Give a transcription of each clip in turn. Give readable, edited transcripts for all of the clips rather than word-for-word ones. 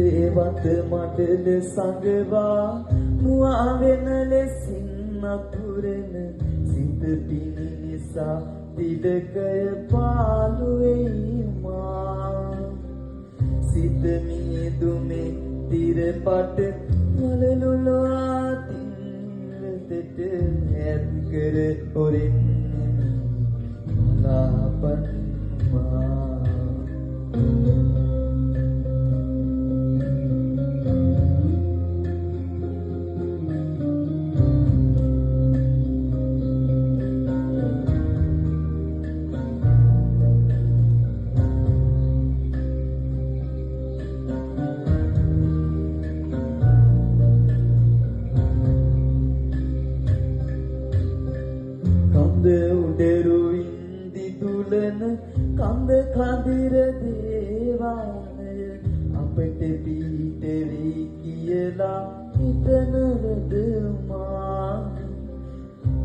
රේවත මඩල සංගවා මුවා වෙන ලෙසින් නතුරෙන සිත පිණි නිසා තිලකය පාළු වෙයි මා සිත මිදුමේ තිරපට වලලුලා තින්වෙතට ඇත් කර හොරින් ලාපන් මා උඩරු ඉන්දි තුලන කඳ කඳිර දේවාලය අපට පිට වී කියලා හිතනවද මා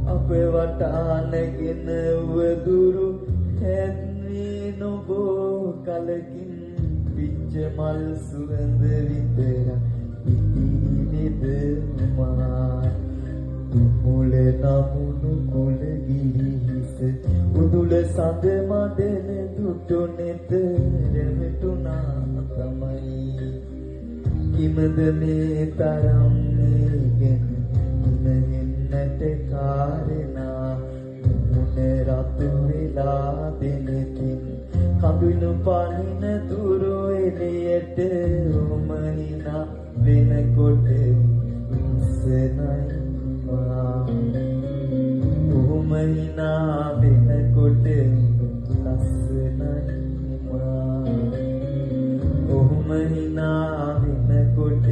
අප වටානගෙන වදුරු හැන්වී නොබෝ කලකින් පිච්ච මල් සුවඳ විතර ඉතිරිද මා මුල නමුණු කුල ගිරිහිස උදුල සඳ මඩන දුටු නෙතරමටුනා තමයි කිමද මේ තරම් ගෙන ඉමෙන්නට කාරණා මුන රතු වෙලා දෙනකින් කඳුළු පනින දුරු එළියට උමනිනා වෙනකොට ඉස්සනයි උමනිනා වෙනකොට ලස්සනයි මා උමනිනා වෙනකොට